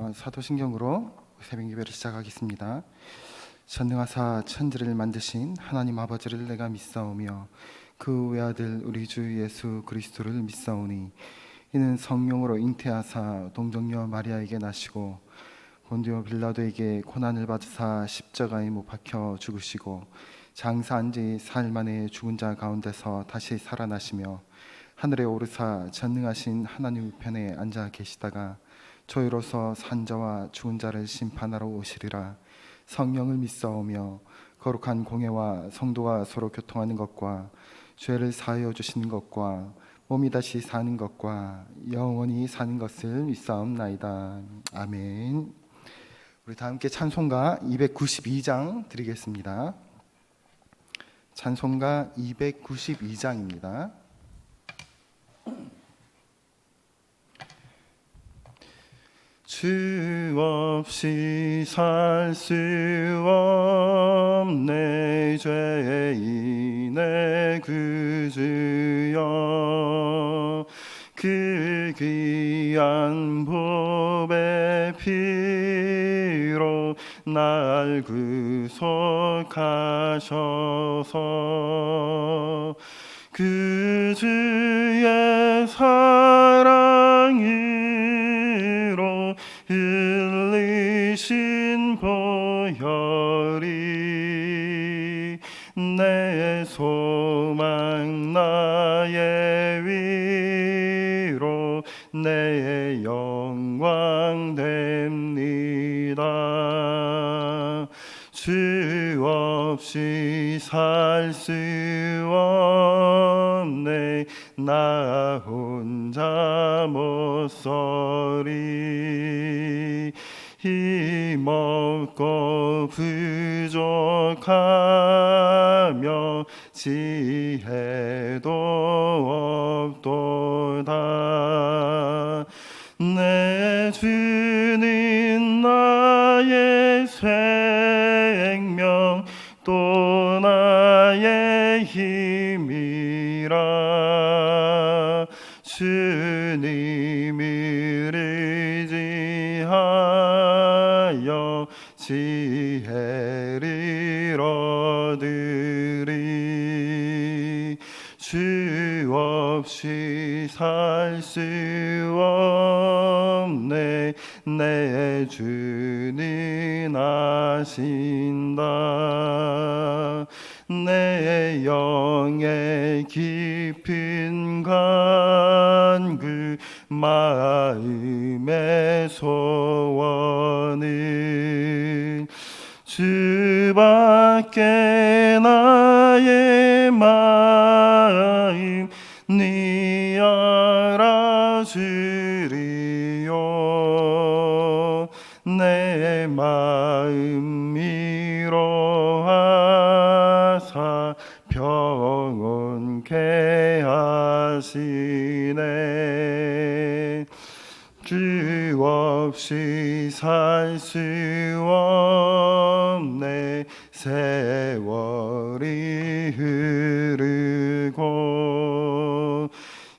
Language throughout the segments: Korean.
사도신경으로 새벽 예배를 시작하겠습니다. 전능하사 천지를 만드신 하나님 아버지를 내가 믿사오며 그 외아들 우리 주 예수 그리스도를 믿사오니 이는 성령으로 잉태하사 동정녀 마리아에게 나시고 본디오 빌라도에게 고난을 받으사 십자가에 못 박혀 죽으시고 장사한 지 사흘 만에 죽은 자 가운데서 다시 살아나시며 하늘에 오르사 전능하신 하나님 우편에 앉아 계시다가 저희로서 산자와 죽은 자를 심판하러 오시리라. 성령을 믿사오며 거룩한 공회와 성도가 서로 교통하는 것과 죄를 사하여 주시는 것과 몸이 다시 사는 것과 영원히 사는 것을 믿사옵나이다. 아멘. 우리 다 함께 찬송가 292장 드리겠습니다. 찬송가 292장입니다. 주 없이 살 수 없네 죄인의 구주여 그 귀한 보배 피로 날 구속하셔서 그 주의 사랑으로 흘리신 보혈이 내 소망 나의 위로 내 영광 됩니다. 주 없이 살 수 없네 나 혼자 못 서리 힘없고 부족하며 지혜도 없도다. 내 주는 나의 생명 또 나의 힘이라. 주님을 의지하여 지혜를 얻으리. 주 없이 살 수 없네 내 주는 아신다. 내 영의 깊은 간구 마음의 소원은 주밖에 나의 마음 네 알아주리요. 내 마음 위로하사 평온케 하시네. 주 없이 살 수 없네 세월이 흐르고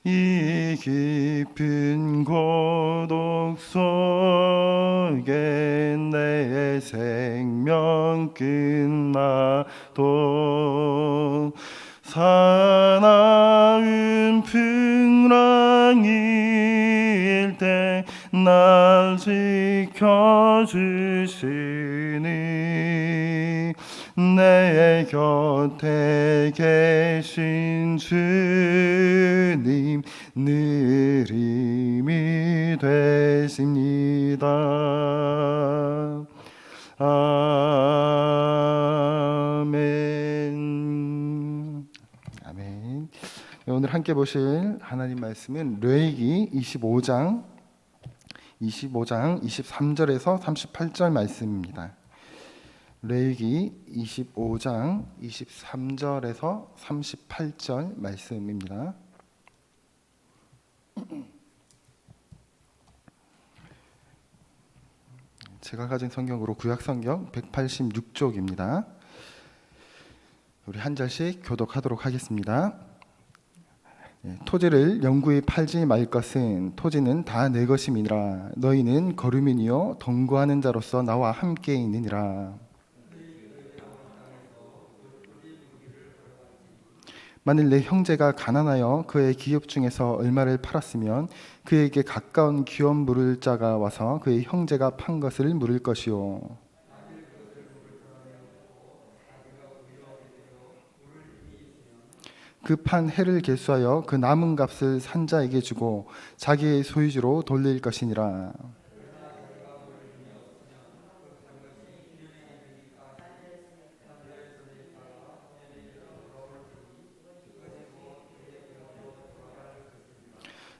이 깊은 고독 속에 내 생명 끝나도 사나운 풍랑일 때 날 지켜주시니 내 곁에 계신 주님 늘 힘이 되십니다. 아멘. 아멘. 오늘 함께 보실 하나님 말씀은 레위기 25장 23절에서 38절 말씀입니다. 레위기 25장 23절에서 38절 말씀입니다. 제가 가진 성경으로 구약성경 186쪽입니다. 우리 한 절씩 교독하도록 하겠습니다. 토지를 영구히 팔지 말 것은 토지는 다 내 것임이니라. 너희는 거류민이요 동거하는 자로서 나와 함께 있느니라. 만일 내 형제가 가난하여 그의 기업 중에서 얼마를 팔았으면 그에게 가까운 기업 물을 자가 와서 그의 형제가 판 것을 물을 것이요. 그 판 해를 계수하여 그 남은 값을 산자에게 주고 자기의 소유주로 돌릴 것이니라.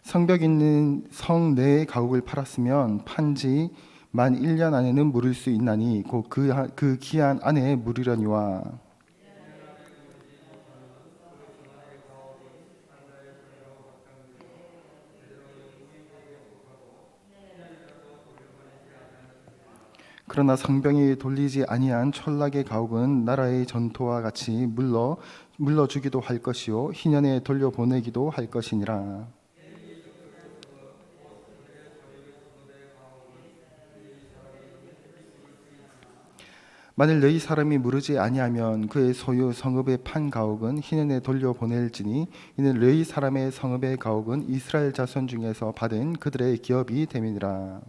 성벽 있는 성 내의 가옥을 팔았으면 판지 만 1년 안에는 물을 수 있나니 곧 그 기한 안에 물으려니와. 그러나 성병이 돌리지 아니한 촌락의 가옥은 나라의 전토와 같이 물러주기도 할 것이요 희년에 돌려보내기도 할 것이니라. 만일 너희 사람이 물으지 아니하면 그의 소유 성읍의 판 가옥은 희년에 돌려보낼지니 이는 너희 사람의 성읍의 가옥은 이스라엘 자손 중에서 받은 그들의 기업이 됨이니라.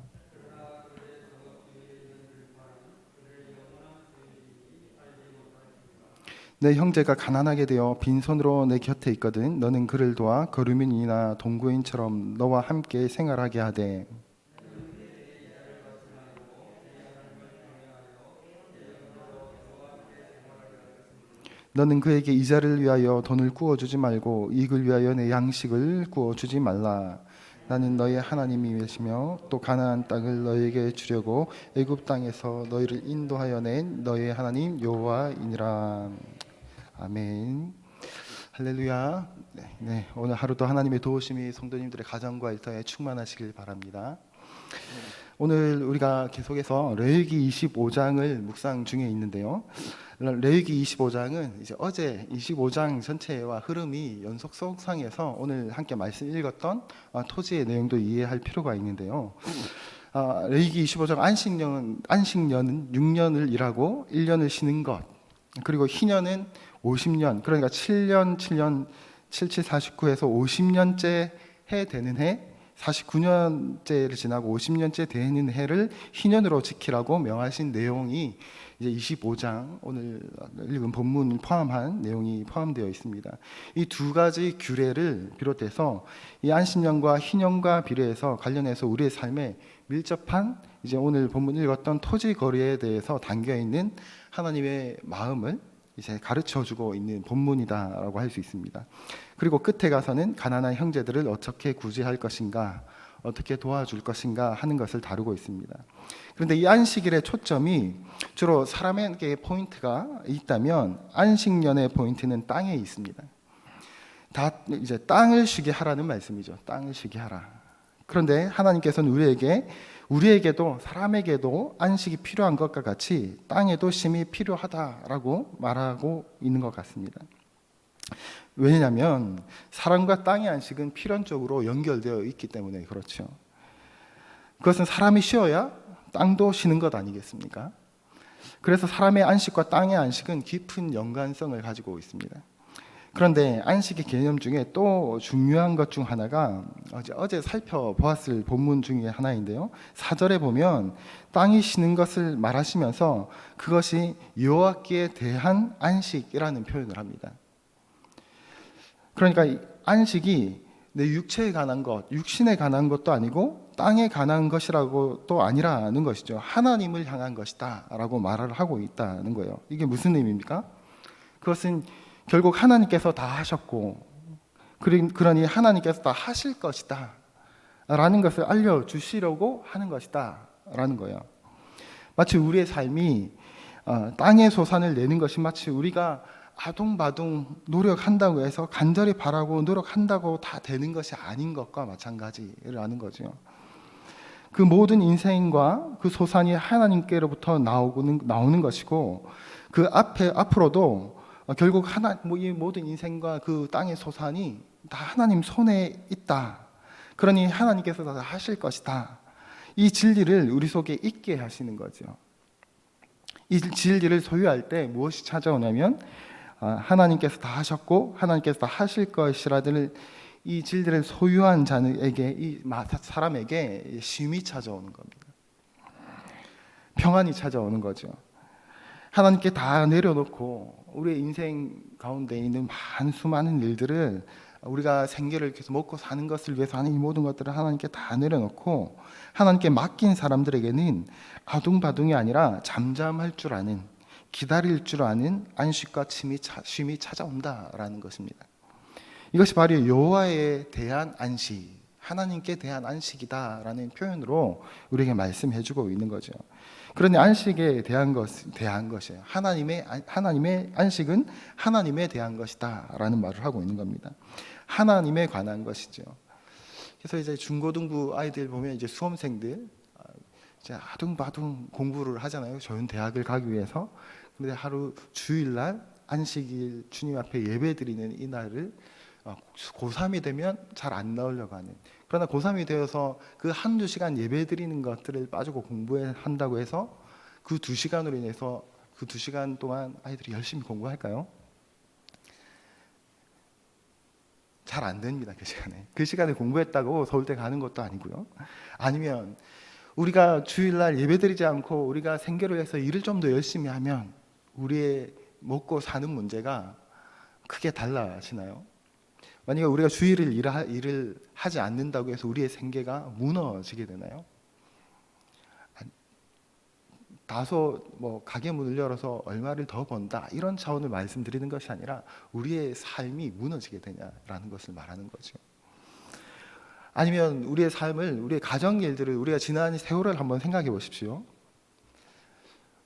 내 형제가 가난하게 되어 빈손으로 내 곁에 있거든 너는 그를 도와 거류민이나 동거인처럼 너와 함께 생활하게 하되 너는 그에게 이자를 위하여 돈을 구워주지 말고 이익을 위하여 내 양식을 구워주지 말라. 나는 너의 하나님이시며 또 가나안 땅을 너에게 주려고 애굽 땅에서 너희를 인도하여 낸 너의 하나님 여호와이니라. 아멘. 할렐루야. 네, 오늘 하루도 하나님의 도우심이 성도님들의 가정과 일터에 충만하시길 바랍니다. 오늘 우리가 계속해서 레위기 25장을 묵상 중에 있는데요. 레위기 25장은 이제 어제 25장 전체와 흐름이 연속성상에서 오늘 함께 말씀 읽었던 토지의 내용도 이해할 필요가 있는데요. 레위기 25장 안식년은 6년을 일하고 1년을 쉬는 것, 그리고 희년은 50년, 그러니까 7년 77 49에서 50년째 해 되는 해, 49년째를 지나고 50년째 되는 해를 희년으로 지키라고 명하신 내용이 이제 25장 오늘 읽은 본문 포함한 내용이 포함되어 있습니다. 이 두 가지 규례를 비롯해서 이 안식년과 희년과 비례해서 관련해서 우리의 삶에 밀접한 이제 오늘 본문 읽었던 토지 거래에 대해서 담겨 있는 하나님의 마음을 이제 가르쳐주고 있는 본문이다라고 할 수 있습니다. 그리고 끝에 가서는 가난한 형제들을 어떻게 구제할 것인가, 어떻게 도와줄 것인가 하는 것을 다루고 있습니다. 그런데 이 안식일의 초점이 주로 사람에게 포인트가 있다면 안식년의 포인트는 땅에 있습니다. 다 이제 땅을 쉬게 하라는 말씀이죠. 땅을 쉬게 하라. 그런데 하나님께서는 우리에게도 사람에게도 안식이 필요한 것과 같이 땅에도 쉼이 필요하다라고 말하고 있는 것 같습니다. 왜냐하면 사람과 땅의 안식은 필연적으로 연결되어 있기 때문에 그렇죠. 그것은 사람이 쉬어야 땅도 쉬는 것 아니겠습니까? 그래서 사람의 안식과 땅의 안식은 깊은 연관성을 가지고 있습니다. 그런데 안식의 개념 중에 또 중요한 것 중 하나가 어제 살펴보았을 본문 중에 하나인데요. 4절에 보면 땅이 쉬는 것을 말하시면서 그것이 여호와께 대한 안식이라는 표현을 합니다. 그러니까 안식이 내 육체에 관한 것, 육신에 관한 것도 아니고 땅에 관한 것이라고 또 아니라는 것이죠. 하나님을 향한 것이다 라고 말을 하고 있다는 거예요. 이게 무슨 의미입니까? 그것은 결국 하나님께서 다 하셨고 그러니 하나님께서 다 하실 것이다 라는 것을 알려주시려고 하는 것이다 라는 거예요. 마치 우리의 삶이 땅의 소산을 내는 것이 마치 우리가 아둥바둥 노력한다고 해서 간절히 바라고 노력한다고 다 되는 것이 아닌 것과 마찬가지라는 거죠. 그 모든 인생과 그 소산이 하나님께로부터 나오는 것이고 그 앞으로도 결국 이 모든 인생과 그 땅의 소산이 다 하나님 손에 있다. 그러니 하나님께서 다 하실 것이다. 이 진리를 우리 속에 있게 하시는 거죠. 이 진리를 소유할 때 무엇이 찾아오냐면 하나님께서 다 하셨고 하나님께서 다 하실 것이라는 이 진리를 소유한 자에게, 이 사람에게 쉼이 찾아오는 겁니다. 평안이 찾아오는 거죠. 하나님께 다 내려놓고 우리의 인생 가운데 있는 수많은 일들을, 우리가 생계를 계속 먹고 사는 것을 위해서 하는 이 모든 것들을 하나님께 다 내려놓고 하나님께 맡긴 사람들에게는 아둥바둥이 아니라 잠잠할 줄 아는, 기다릴 줄 아는 안식과 쉼이 찾아온다라는 것입니다. 이것이 바로 여호와에 대한 안식, 하나님께 대한 안식이다라는 표현으로 우리에게 말씀해주고 있는 거죠. 그러니 안식에 대한 것이에요. 하나님의 안식은 하나님에 대한 것이다라는 말을 하고 있는 겁니다. 하나님에 관한 것이죠. 그래서 이제 중고등부 아이들 보면 이제 수험생들 이제 아둥바둥 공부를 하잖아요. 좋은 대학을 가기 위해서. 그런데 하루 주일날 안식일 주님 앞에 예배드리는 이 날을 고3이 되면 잘 안 나오려고 하는, 그러나 고3이 되어서 그 한두 시간 예배드리는 것들을 빠지고 공부한다고 해서 그 2시간으로 인해서 그 2시간 동안 아이들이 열심히 공부할까요? 잘 안 됩니다. 그 시간에 공부했다고 서울대 가는 것도 아니고요. 아니면 우리가 주일날 예배드리지 않고 우리가 생계를 위해서 일을 좀 더 열심히 하면 우리의 먹고 사는 문제가 크게 달라지나요? 만약에 우리가 주일을 일을 하지 않는다고 해서 우리의 생계가 무너지게 되나요? 다소 가게 문을 열어서 얼마를 더 번다 이런 차원을 말씀드리는 것이 아니라 우리의 삶이 무너지게 되냐라는 것을 말하는 거죠. 아니면 우리의 삶을, 우리의 가정 일들을, 우리가 지난 세월을 한번 생각해 보십시오.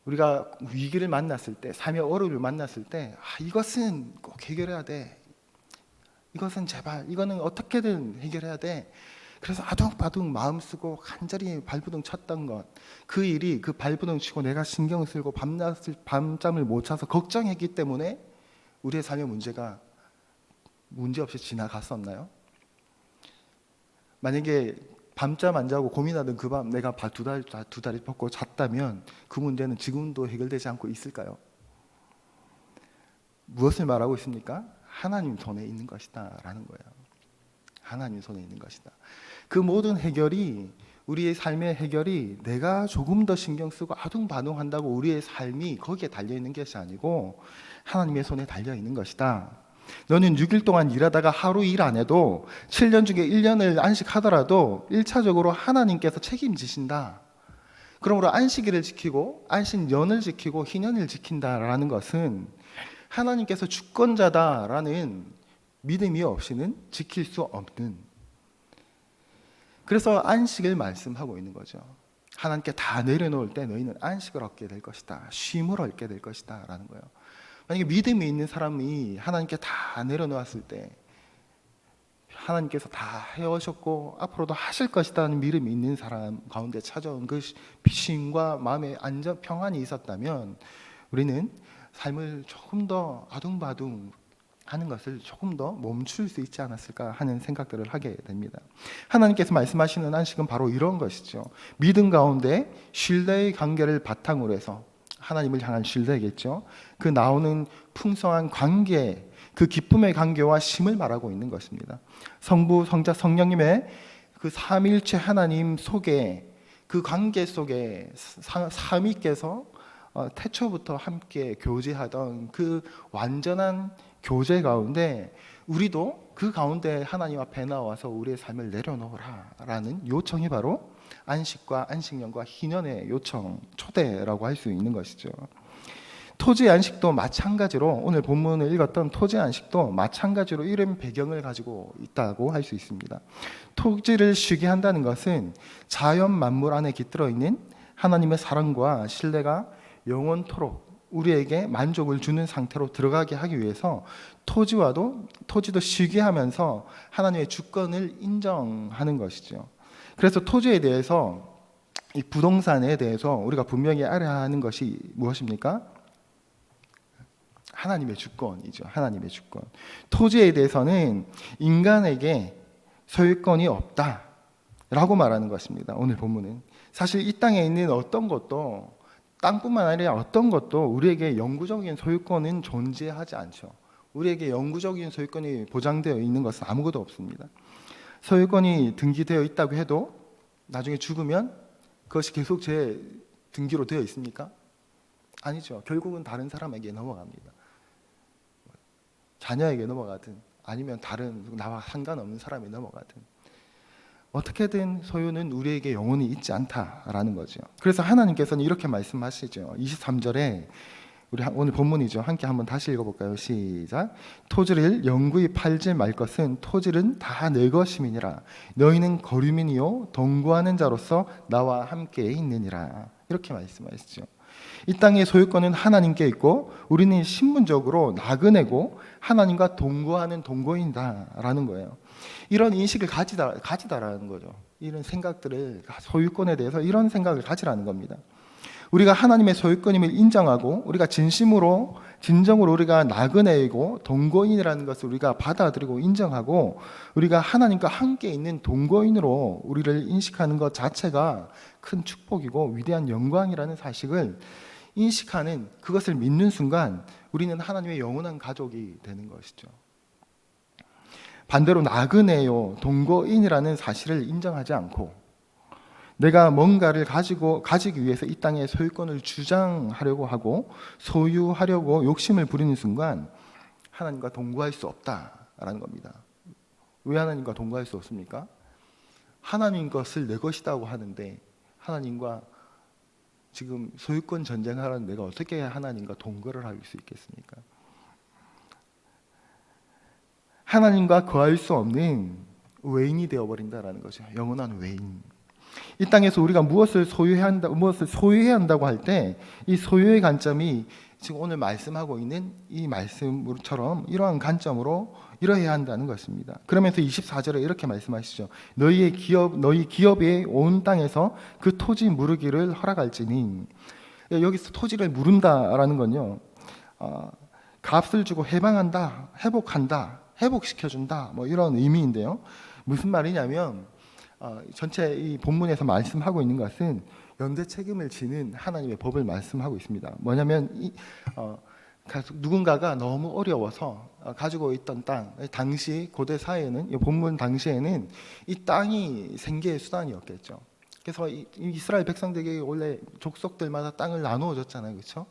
우리가 위기를 만났을 때, 삶의 어려움을 만났을 때 이것은 꼭 해결해야 돼, 이것은 제발, 이거는 어떻게든 해결해야 돼. 그래서 아둥바둥 마음 쓰고 간절히 발부둥 쳤던 것, 그 일이, 그 발부둥 치고 내가 신경 쓰고 밤잠을 못 자서 걱정했기 때문에 우리의 삶의 문제가 문제없이 지나갔었나요? 만약에 밤잠 안 자고 고민하던 그 밤 내가 두 다리 뻗고 잤다면 그 문제는 지금도 해결되지 않고 있을까요? 무엇을 말하고 있습니까? 하나님 손에 있는 것이다 라는 거예요. 하나님 손에 있는 것이다. 그 모든 해결이, 우리의 삶의 해결이 내가 조금 더 신경 쓰고 아둥바둥 한다고 우리의 삶이 거기에 달려있는 것이 아니고 하나님의 손에 달려있는 것이다. 너는 6일 동안 일하다가 하루 일 안 해도 7년 중에 1년을 안식하더라도 1차적으로 하나님께서 책임지신다. 그러므로 안식일을 지키고 안식년을 지키고 희년을 지킨다라는 것은 하나님께서 주권자다라는 믿음이 없이는 지킬 수 없는, 그래서 안식을 말씀하고 있는 거죠. 하나님께 다 내려놓을 때 너희는 안식을 얻게 될 것이다, 쉼을 얻게 될 것이다 라는 거예요. 만약에 믿음이 있는 사람이 하나님께 다 내려놓았을 때 하나님께서 다 해오셨고 앞으로도 하실 것이라는 믿음이 있는 사람 가운데 찾아온 그 쉼과 마음의 안전, 평안이 있었다면 우리는 삶을 조금 더 아둥바둥 하는 것을 조금 더 멈출 수 있지 않았을까 하는 생각들을 하게 됩니다. 하나님께서 말씀하시는 안식은 바로 이런 것이죠. 믿음 가운데 신뢰의 관계를 바탕으로 해서, 하나님을 향한 신뢰겠죠. 그 나오는 풍성한 관계, 그 기쁨의 관계와 쉼을 말하고 있는 것입니다. 성부, 성자, 성령님의 그 삼위일체 하나님 속에, 그 관계 속에 삼위께서 태초부터 함께 교제하던 그 완전한 교제 가운데 우리도 그 가운데 하나님 앞에 나와서 우리의 삶을 내려놓으라라는 요청이 바로 안식과 안식년과 희년의 요청, 초대라고 할 수 있는 것이죠. 토지 안식도 마찬가지로, 오늘 본문을 읽었던 토지 안식도 마찬가지로 이런 배경을 가지고 있다고 할 수 있습니다. 토지를 쉬게 한다는 것은 자연 만물 안에 깃들어 있는 하나님의 사랑과 신뢰가 영원토록 우리에게 만족을 주는 상태로 들어가게 하기 위해서 토지도 쉬게 하면서 하나님의 주권을 인정하는 것이죠. 그래서 토지에 대해서, 이 부동산에 대해서 우리가 분명히 알아야 하는 것이 무엇입니까? 하나님의 주권이죠. 하나님의 주권. 토지에 대해서는 인간에게 소유권이 없다라고 말하는 것입니다. 오늘 본문은 사실 이 땅에 있는 어떤 것도, 땅뿐만 아니라 어떤 것도 우리에게 영구적인 소유권은 존재하지 않죠. 우리에게 영구적인 소유권이 보장되어 있는 것은 아무것도 없습니다. 소유권이 등기되어 있다고 해도 나중에 죽으면 그것이 계속 제 등기로 되어 있습니까? 아니죠. 결국은 다른 사람에게 넘어갑니다. 자녀에게 넘어가든 아니면 다른 나와 상관없는 사람이 넘어가든 어떻게든 소유는 우리에게 영원히 있지 않다라는 거죠. 그래서 하나님께서는 이렇게 말씀하시죠. 23절에 우리 오늘 본문이죠. 함께 한번 다시 읽어볼까요? 시작. 토지를 영구히 팔지 말 것은 토지는 다 내 것임이니라. 너희는 거류민이요 동거하는 자로서 나와 함께 있느니라. 이렇게 말씀하시죠. 이 땅의 소유권은 하나님께 있고 우리는 신분적으로 나그네고 하나님과 동거하는 동거인다라는 거예요. 이런 인식을 가지다라는 거죠. 이런 생각들을, 소유권에 대해서 이런 생각을 가지라는 겁니다. 우리가 하나님의 소유권임을 인정하고 우리가 진정으로 우리가 나그네이고 동거인이라는 것을 우리가 받아들이고 인정하고 우리가 하나님과 함께 있는 동거인으로 우리를 인식하는 것 자체가 큰 축복이고 위대한 영광이라는 사실을 인식하는, 그것을 믿는 순간 우리는 하나님의 영원한 가족이 되는 것이죠. 반대로 나그네요 동거인이라는 사실을 인정하지 않고 내가 뭔가를 가지기 위해서 이 땅의 소유권을 주장하려고 하고 소유하려고 욕심을 부리는 순간 하나님과 동거할 수 없다라는 겁니다. 왜 하나님과 동거할 수 없습니까? 하나님 것을 내 것이라고 하는데 하나님과 지금 소유권 전쟁하는 내가 어떻게 하나님과 동거를 할 수 있겠습니까? 하나님과 거할 수 없는 외인이 되어버린다라는 거죠. 영원한 외인. 이 땅에서 우리가 무엇을 소유해야 한다고 할 때 이 소유의 관점이 지금 오늘 말씀하고 있는 이 말씀처럼 이러한 관점으로 이러해야 한다는 것입니다. 그러면서 24절에 이렇게 말씀하시죠. 너희 기업의 온 땅에서 그 토지 무르기를 허락할지니. 여기서 토지를 무른다라는 건요, 값을 주고 해방한다, 회복한다, 회복시켜준다, 뭐 이런 의미인데요. 무슨 말이냐면 전체 이 본문에서 말씀하고 있는 것은 연대 책임을 지는 하나님의 법을 말씀하고 있습니다. 뭐냐면 누군가가 너무 어려워서 가지고 있던 땅, 당시 고대 사회에는, 이 본문 당시에는 이 땅이 생계의 수단이었겠죠. 그래서 이스라엘 백성들에게 원래 족속들마다 땅을 나누어 줬잖아요, 그렇죠?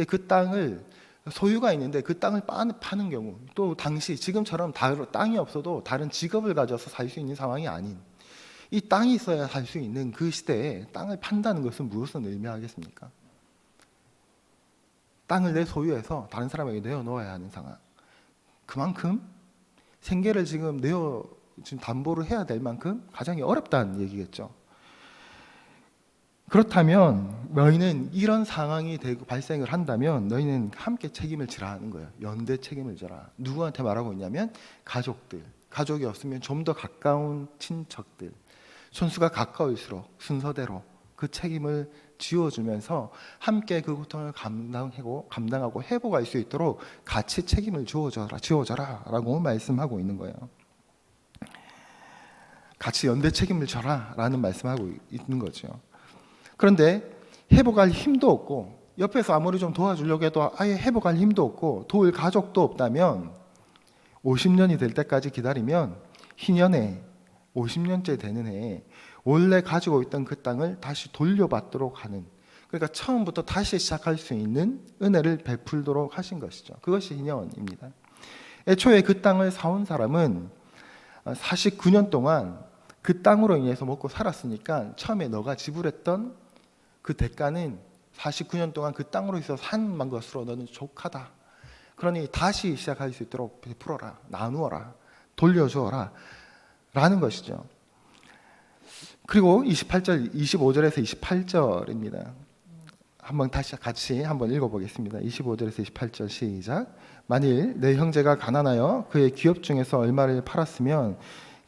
그 땅을 소유가 있는데 그 땅을 파는 경우, 또 당시 지금처럼 땅이 없어도 다른 직업을 가져서 살 수 있는 상황이 아닌, 이 땅이 있어야 살 수 있는 그 시대에 땅을 판다는 것은 무엇을 의미하겠습니까? 땅을 내 소유해서 다른 사람에게 내어놓아야 하는 상황. 그만큼 생계를 지금 담보를 해야 될 만큼 가장이 어렵다는 얘기겠죠. 그렇다면 너희는 이런 상황이 발생을 한다면 너희는 함께 책임을 지라 하는 거예요. 연대 책임을 져라. 누구한테 말하고 있냐면 가족이 없으면 좀 더 가까운 친척들, 손수가 가까울수록 순서대로 그 책임을 지어주면서 함께 그 고통을 감당하고 회복할 수 있도록 같이 책임을 지어줘라 라고 말씀하고 있는 거예요. 같이 연대 책임을 져라 라는 말씀하고 있는 거죠. 그런데 회복할 힘도 없고 옆에서 아무리 좀 도와주려고 해도 아예 회복할 힘도 없고 도울 가족도 없다면 50년이 될 때까지 기다리면 희년에 50년째 되는 해에 원래 가지고 있던 그 땅을 다시 돌려받도록 하는, 그러니까 처음부터 다시 시작할 수 있는 은혜를 베풀도록 하신 것이죠. 그것이 희년입니다. 애초에 그 땅을 사온 사람은 49년 동안 그 땅으로 인해서 먹고 살았으니까 처음에 너가 지불했던 그 대가는 49년 동안 그 땅으로 있어서 한 것으로 너는 족하다. 그러니 다시 시작할 수 있도록 베풀어라, 나누어라, 돌려주어라 라는 것이죠. 그리고 25절에서 28절입니다. 한번 다시 같이 한번 읽어보겠습니다. 25절에서 28절 시작. 만일 내 형제가 가난하여 그의 기업 중에서 얼마를 팔았으면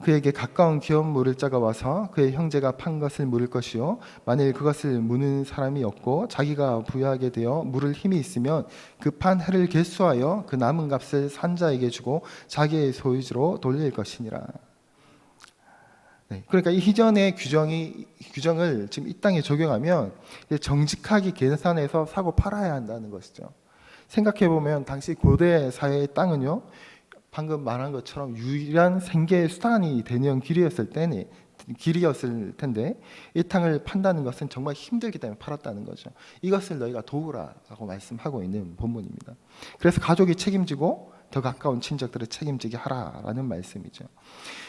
그에게 가까운 기업 물을 자가 와서 그의 형제가 판 것을 물을 것이요 만일 그것을 무는 사람이 없고 자기가 부유하게 되어 물을 힘이 있으면 그 판 해를 계수하여 그 남은 값을 산자에게 주고 자기의 소유지로 돌릴 것이니라. 네, 그러니까 이 이전의 규정을 지금 이 땅에 적용하면 정직하게 계산해서 사고 팔아야 한다는 것이죠. 생각해 보면 당시 고대 사회의 땅은요, 방금 말한 것처럼 유일한 생계 수단이 되는 길이었을 텐데 이 땅을 판다는 것은 정말 힘들기 때문에 팔았다는 거죠. 이것을 너희가 도우라고 말씀하고 있는 본문입니다. 그래서 가족이 책임지고 더 가까운 친척들을 책임지게 하라라는 말씀이죠.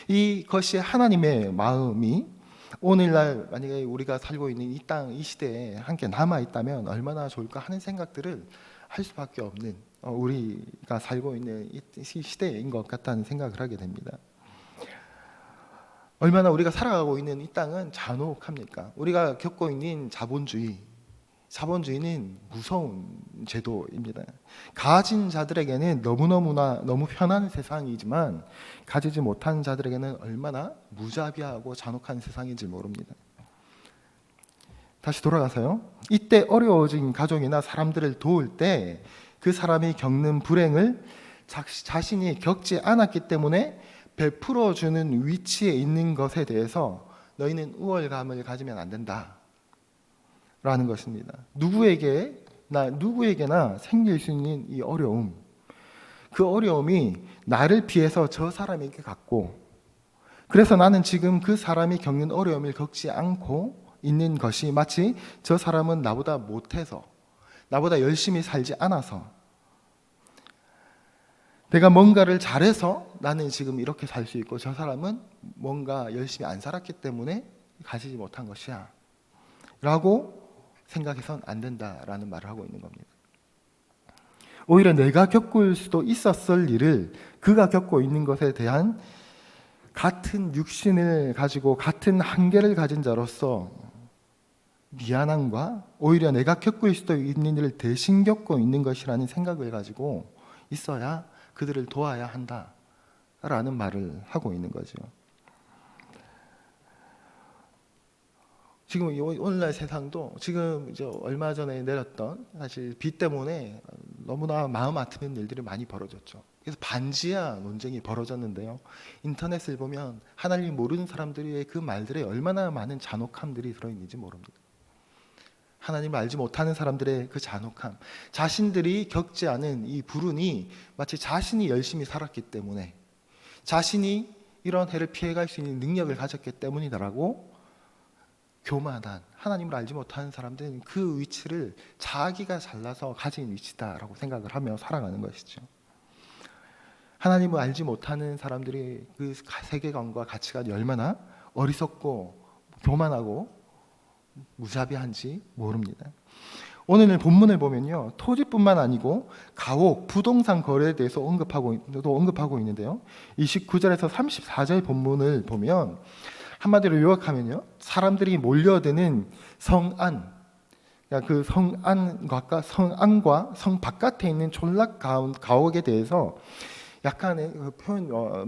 이것이 하나님의 마음이 오늘날 만약에 우리가 살고 있는 이 땅, 이 시대에 함께 남아 있다면 얼마나 좋을까 하는 생각들을 할 수밖에 없는 우리가 살고 있는 이 시대인 것 같다는 생각을 하게 됩니다. 얼마나 우리가 살아가고 있는 이 땅은 잔혹합니까? 우리가 겪고 있는 자본주의는 무서운 제도입니다. 가진 자들에게는 너무 편한 세상이지만 가지지 못한 자들에게는 얼마나 무자비하고 잔혹한 세상인지 모릅니다. 다시 돌아가서요. 이때 어려워진 가족이나 사람들을 도울 때 그 사람이 겪는 불행을 자신이 겪지 않았기 때문에 베풀어 주는 위치에 있는 것에 대해서 너희는 우월감을 가지면 안 된다 라는 것입니다. 누구에게나 생길 수 있는 이 어려움, 그 어려움이 나를 피해서 저 사람에게 갔고, 그래서 나는 지금 그 사람이 겪는 어려움을 겪지 않고 있는 것이 마치 저 사람은 나보다 못해서, 나보다 열심히 살지 않아서, 내가 뭔가를 잘해서 나는 지금 이렇게 살 수 있고 저 사람은 뭔가 열심히 안 살았기 때문에 가지지 못한 것이야 라고 생각해서는 안 된다라는 말을 하고 있는 겁니다. 오히려 내가 겪을 수도 있었을 일을 그가 겪고 있는 것에 대한 같은 육신을 가지고 같은 한계를 가진 자로서 미안함과 오히려 내가 겪을 수도 있는 일을 대신 겪고 있는 것이라는 생각을 가지고 있어야 그들을 도와야 한다라는 말을 하고 있는 거죠. 지금 오늘날 세상도 지금 이제 얼마 전에 내렸던 사실 비 때문에 너무나 마음 아픈 일들이 많이 벌어졌죠. 그래서 반지하 논쟁이 벌어졌는데요. 인터넷을 보면 하나님 모르는 사람들의 그 말들에 얼마나 많은 잔혹함들이 들어있는지 모릅니다. 하나님을 알지 못하는 사람들의 그 잔혹함, 자신들이 겪지 않은 이 불운이 마치 자신이 열심히 살았기 때문에, 자신이 이런 해를 피해갈 수 있는 능력을 가졌기 때문이다라고 교만한, 하나님을 알지 못하는 사람들은 그 위치를 자기가 잘나서 가진 위치다라고 생각을 하며 살아가는 것이죠. 하나님을 알지 못하는 사람들이 그 세계관과 가치관이 얼마나 어리석고 교만하고 무자비한지 모릅니다. 오늘 본문을 보면요, 토지뿐만 아니고 가옥, 부동산 거래에 대해서 언급하고 있는데요. 29절에서 34절 본문을 보면 한마디로 요약하면요, 사람들이 몰려드는 성안, 그러니까 그 성안과 성 바깥에 있는 촌락 가옥에 대해서 약간의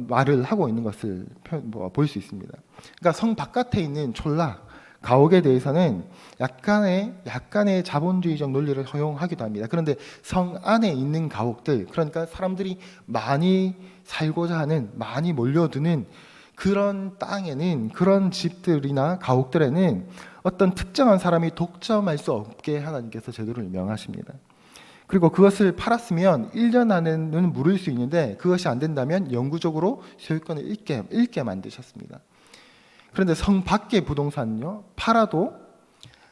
말을 하고 있는 것을 볼 수 있습니다. 그러니까 성 바깥에 있는 촌락 가옥에 대해서는 약간의 자본주의적 논리를 허용하기도 합니다. 그런데 성 안에 있는 가옥들, 그러니까 사람들이 많이 살고자 하는, 많이 몰려드는 그런 땅에는, 그런 집들이나 가옥들에는 어떤 특정한 사람이 독점할 수 없게 하나님께서 제도를 명하십니다. 그리고 그것을 팔았으면 1년 안에는 물을 수 있는데 그것이 안 된다면 영구적으로 소유권을 잃게 만드셨습니다. 그런데 성 밖의 부동산은요, 팔아도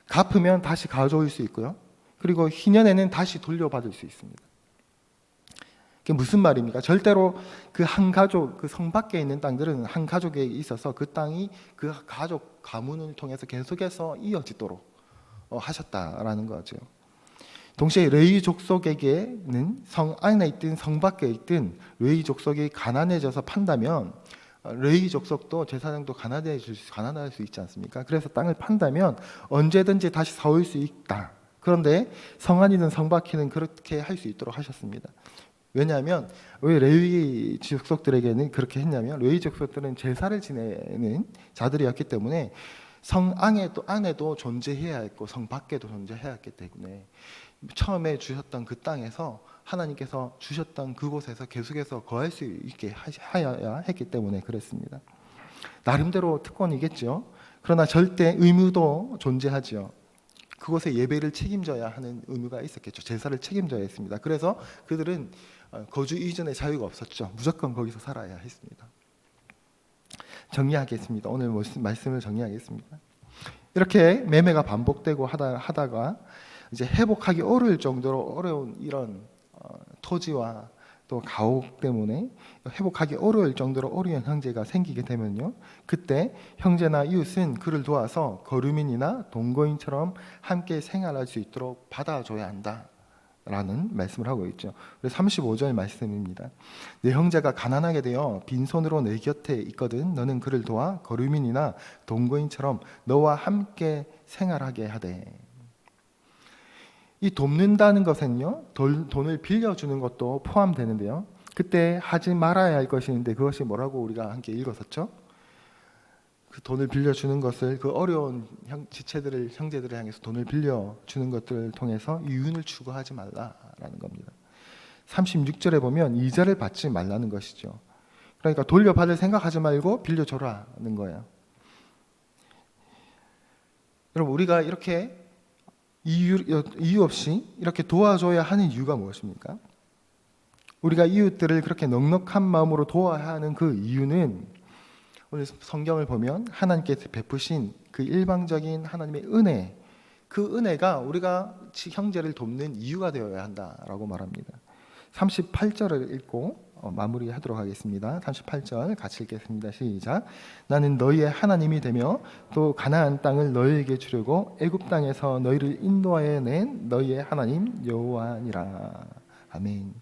갚으면 다시 가져올 수 있고요, 그리고 희년에는 다시 돌려받을 수 있습니다. 그게 무슨 말입니까? 절대로 그 한 가족, 그 성 밖에 있는 땅들은 한 가족에 있어서 그 땅이 그 가족 가문을 통해서 계속해서 이어지도록 하셨다라는 거죠. 동시에 레위 족속에게는 성 안에 있든 성 밖에 있든 레위 족속이 가난해져서 판다면 레위 족속도 제사장도 가난할 수 있지 않습니까? 그래서 땅을 판다면 언제든지 다시 사올 수 있다. 그런데 성 안이든 성 밖이든 그렇게 할 수 있도록 하셨습니다. 왜냐하면 왜 레위 족속들에게는 그렇게 했냐면 레위 족속들은 제사를 지내는 자들이었기 때문에 성 안에도 존재해야 했고 성 밖에도 존재해야 했기 때문에 처음에 주셨던 그 땅에서 하나님께서 주셨던 그곳에서 계속해서 거할 수 있게 하여야 했기 때문에 그랬습니다. 나름대로 특권이겠죠. 그러나 절대 의무도 존재하죠. 그곳에 예배를 책임져야 하는 의무가 있었겠죠. 제사를 책임져야 했습니다. 그래서 그들은 거주 이전의 자유가 없었죠. 무조건 거기서 살아야 했습니다. 정리하겠습니다. 오늘 말씀을 정리하겠습니다. 이렇게 매매가 반복되고 하다가 이제 회복하기 어려울 정도로 어려운 이런 토지와 또 가옥 때문에 회복하기 어려울 정도로 어려운 형제가 생기게 되면요, 그때 형제나 이웃은 그를 도와서 거류민이나 동거인처럼 함께 생활할 수 있도록 받아줘야 한다 라는 말씀을 하고 있죠. 35절 말씀입니다. 내 형제가 가난하게 되어 빈손으로 내 곁에 있거든 너는 그를 도와 거류민이나 동거인처럼 너와 함께 생활하게 하되. 이 돕는다는 것은요, 돈을 빌려주는 것도 포함되는데요, 그때 하지 말아야 할 것이 있는데 그것이 뭐라고 우리가 함께 읽었었죠? 그 돈을 빌려주는 것을, 그 어려운 지체들을, 형제들을 향해서 돈을 빌려주는 것들을 통해서 이윤을 추구하지 말라라는 겁니다. 36절에 보면 이자를 받지 말라는 것이죠. 그러니까 돌려받을 생각하지 말고 빌려줘라는 거예요. 여러분, 우리가 이렇게 이유 없이 이렇게 도와줘야 하는 이유가 무엇입니까? 우리가 이웃들을 그렇게 넉넉한 마음으로 도와야 하는 그 이유는 오늘 성경을 보면 하나님께서 베푸신 그 일방적인 하나님의 은혜, 그 은혜가 우리가 형제를 돕는 이유가 되어야 한다라고 말합니다. 38절을 읽고 마무리하도록 하겠습니다. 38절 같이 읽겠습니다. 시작. 나는 너희의 하나님이 되며 또 가나안 땅을 너희에게 주려고 애굽 땅에서 너희를 인도하여 낸 너희의 하나님 여호와니라. 아멘.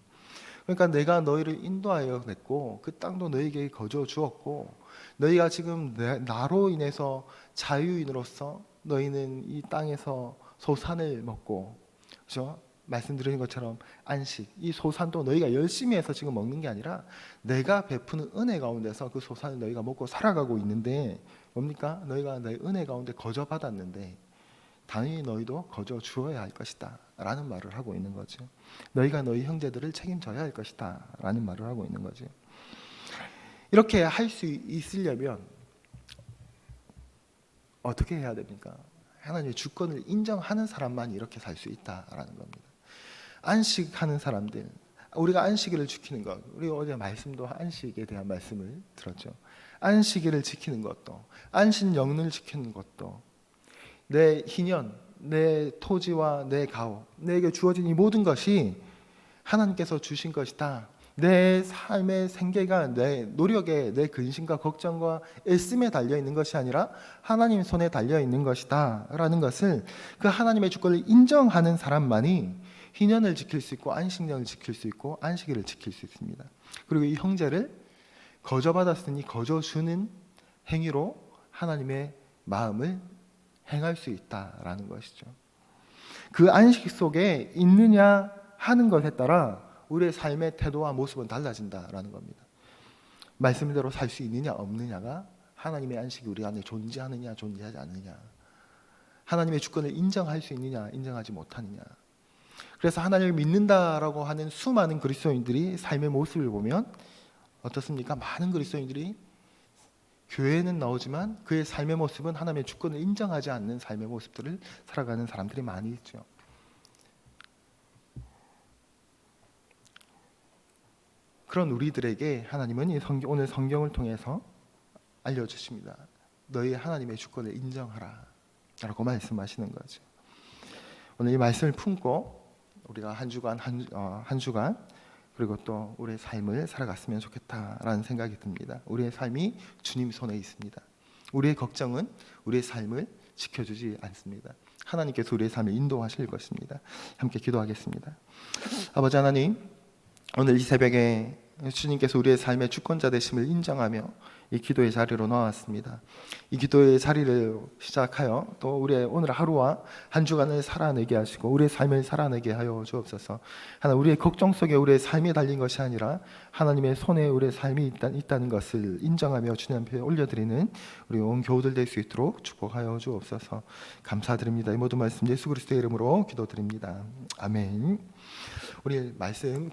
그러니까 내가 너희를 인도하여 냈고 그 땅도 너희에게 거저 주었고, 너희가 지금 나로 인해서 자유인으로서 너희는 이 땅에서 소산을 먹고, 그렇죠? 말씀드린 것처럼 안식, 이 소산도 너희가 열심히 해서 지금 먹는 게 아니라 내가 베푸는 은혜 가운데서 그 소산을 너희가 먹고 살아가고 있는데, 뭡니까? 너희가 내 은혜 가운데 거저 받았는데 당연히 너희도 거저 주어야 할 것이다 라는 말을 하고 있는 거죠. 너희가 너희 형제들을 책임져야 할 것이다 라는 말을 하고 있는 거죠. 이렇게 할 수 있으려면 어떻게 해야 됩니까? 하나님의 주권을 인정하는 사람만 이렇게 살 수 있다라는 겁니다. 안식하는 사람들, 우리가 안식일을 지키는 것, 우리 어제 말씀도 안식에 대한 말씀을 들었죠. 안식일을 지키는 것도, 안식년을 지키는 것도, 내 희년, 내 토지와 내 가옥, 내게 주어진 이 모든 것이 하나님께서 주신 것이다. 내 삶의 생계가 내 노력에, 내 근심과 걱정과 애씀에 달려 있는 것이 아니라 하나님 손에 달려 있는 것이다 라는 것을, 그 하나님의 주권을 인정하는 사람만이 희년을 지킬 수 있고 안식년을 지킬 수 있고 안식일을 지킬 수 있습니다. 그리고 이 형제를 거저 받았으니 거저 주는 행위로 하나님의 마음을 행할 수 있다라는 것이죠. 그 안식 속에 있느냐 하는 것에 따라 우리의 삶의 태도와 모습은 달라진다라는 겁니다. 말씀대로 살 수 있느냐 없느냐가 하나님의 안식이 우리 안에 존재하느냐 존재하지 않느냐, 하나님의 주권을 인정할 수 있느냐 인정하지 못하느냐. 그래서 하나님을 믿는다라고 하는 수많은 그리스도인들이 삶의 모습을 보면 어떻습니까? 많은 그리스도인들이 교회는 나오지만 그의 삶의 모습은 하나님의 주권을 인정하지 않는 삶의 모습들을 살아가는 사람들이 많이 있죠. 그런 우리들에게 하나님은 오늘 성경을 통해서 알려주십니다. 너희 하나님의 주권을 인정하라 라고 말씀하시는 거죠. 오늘 이 말씀을 품고 우리가 한 주간 그리고 또 우리의 삶을 살아갔으면 좋겠다라는 생각이 듭니다. 우리의 삶이 주님 손에 있습니다. 우리의 걱정은 우리의 삶을 지켜주지 않습니다. 하나님께서 우리의 삶을 인도하실 것입니다. 함께 기도하겠습니다. 아버지 하나님, 오늘 이 새벽에 주님께서 우리의 삶의 주권자 되심을 인정하며 이 기도의 자리로 나왔습니다. 이 기도의 자리를 시작하여 또 우리의 오늘 하루와 한 주간을 살아내게 하시고 우리의 삶을 살아내게 하여 주옵소서. 하나님, 우리의 걱정 속에 우리의 삶이 달린 것이 아니라 하나님의 손에 우리의 삶이 있다는 것을 인정하며 주님 앞에 올려드리는 우리 온 교우들 될 수 있도록 축복하여 주옵소서. 감사드립니다. 이 모든 말씀 예수 그리스도의 이름으로 기도드립니다. 아멘. 우리 말씀